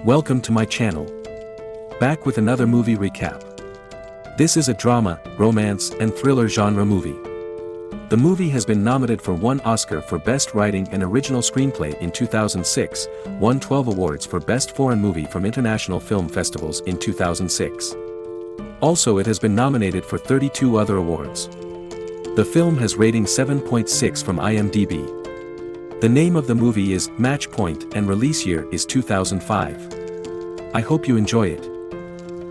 Welcome to my channel. Back with another movie recap. This is a drama, romance, and thriller genre movie. The movie has been nominated for 1 Oscar for Best Writing and Original Screenplay in 2006, won 12 awards for Best Foreign Movie from international film festivals in 2006. Also, it has been nominated for 32 other awards. The film has rating 7.6 from IMDb. The name of the movie is Match Point and release year is 2005. I hope you enjoy it.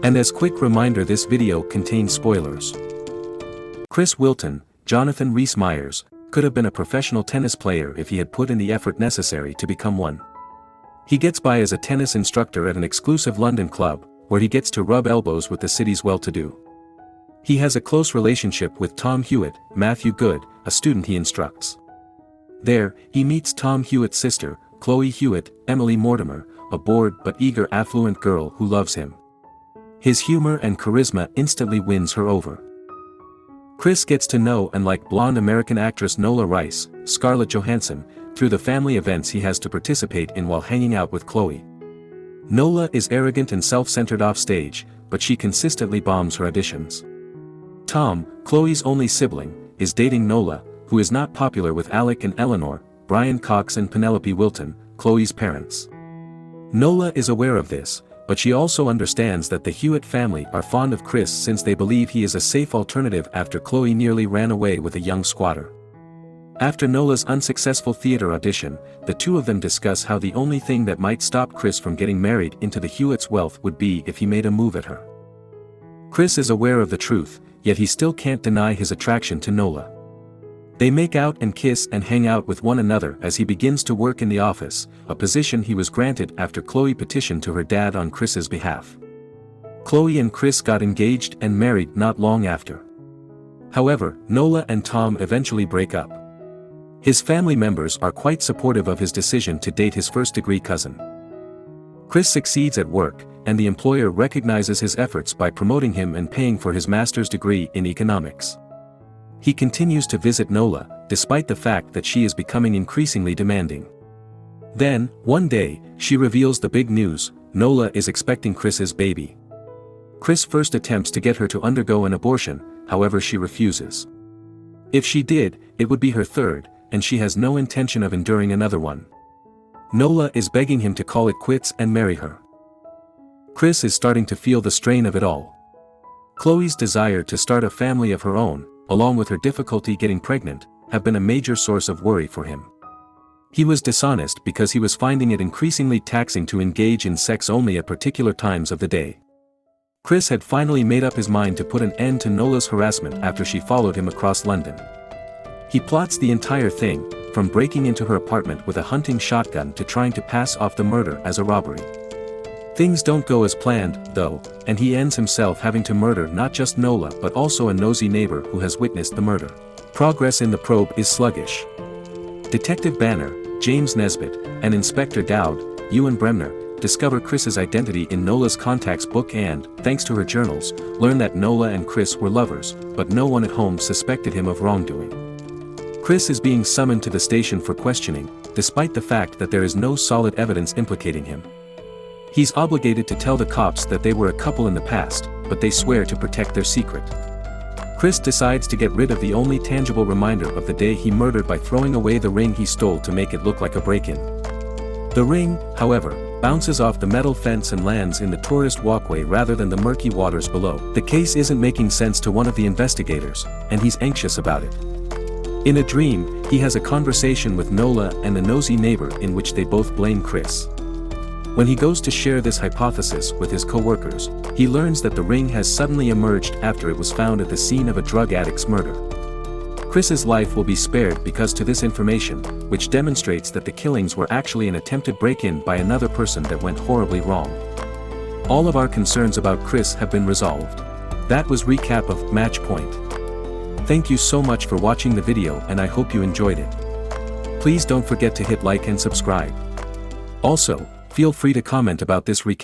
And as quick reminder, this video contains spoilers. Chris Wilton, Jonathan Rhys-Meyers, could have been a professional tennis player if he had put in the effort necessary to become one. He gets by as a tennis instructor at an exclusive London club, where he gets to rub elbows with the city's well-to-do. He has a close relationship with Tom Hewett, Matthew Good, a student he instructs. There, he meets Tom Hewett's sister, Chloe Hewett, Emily Mortimer, a bored but eager affluent girl who loves him. His humor and charisma instantly wins her over. Chris gets to know and like blonde American actress Nola Rice, Scarlett Johansson, through the family events he has to participate in while hanging out with Chloe. Nola is arrogant and self-centered off stage, but she consistently bombs her auditions. Tom, Chloe's only sibling, is dating Nola, who is not popular with Alec and Eleanor, Brian Cox and Penelope Wilton, Chloe's parents. Nola is aware of this, but she also understands that the Hewett family are fond of Chris since they believe he is a safe alternative after Chloe nearly ran away with a young squatter. After Nola's unsuccessful theater audition, the two of them discuss how the only thing that might stop Chris from getting married into the Hewetts' wealth would be if he made a move at her. Chris is aware of the truth, yet he still can't deny his attraction to Nola. They make out and kiss and hang out with one another as he begins to work in the office, a position he was granted after Chloe petitioned to her dad on Chris's behalf. Chloe and Chris got engaged and married not long after. However, Nola and Tom eventually break up. His family members are quite supportive of his decision to date his first-degree cousin. Chris succeeds at work, and the employer recognizes his efforts by promoting him and paying for his master's degree in economics. He continues to visit Nola, despite the fact that she is becoming increasingly demanding. Then, one day, she reveals the big news: Nola is expecting Chris's baby. Chris first attempts to get her to undergo an abortion, however she refuses. If she did, it would be her third, and she has no intention of enduring another one. Nola is begging him to call it quits and marry her. Chris is starting to feel the strain of it all. Chloe's desire to start a family of her own, along with her difficulty getting pregnant, have been a major source of worry for him. He was dishonest because he was finding it increasingly taxing to engage in sex only at particular times of the day. Chris had finally made up his mind to put an end to Nola's harassment after she followed him across London. He plots the entire thing, from breaking into her apartment with a hunting shotgun to trying to pass off the murder as a robbery. Things don't go as planned, though, and he ends himself having to murder not just Nola but also a nosy neighbor who has witnessed the murder. Progress in the probe is sluggish. Detective Banner, James Nesbitt, and Inspector Dowd, Ewan Bremner, discover Chris's identity in Nola's contacts book and, thanks to her journals, learn that Nola and Chris were lovers, but no one at home suspected him of wrongdoing. Chris is being summoned to the station for questioning, despite the fact that there is no solid evidence implicating him. He's obligated to tell the cops that they were a couple in the past, but they swear to protect their secret. Chris decides to get rid of the only tangible reminder of the day he murdered by throwing away the ring he stole to make it look like a break-in. The ring, however, bounces off the metal fence and lands in the tourist walkway rather than the murky waters below. The case isn't making sense to one of the investigators, and he's anxious about it. In a dream, he has a conversation with Nola and the nosy neighbor in which they both blame Chris. When he goes to share this hypothesis with his co-workers, he learns that the ring has suddenly emerged after it was found at the scene of a drug addict's murder. Chris's life will be spared because to this information, which demonstrates that the killings were actually an attempted break-in by another person that went horribly wrong. All of our concerns about Chris have been resolved. That was recap of Match Point. Thank you so much for watching the video and I hope you enjoyed it. Please don't forget to hit like and subscribe. Also, feel free to comment about this recap.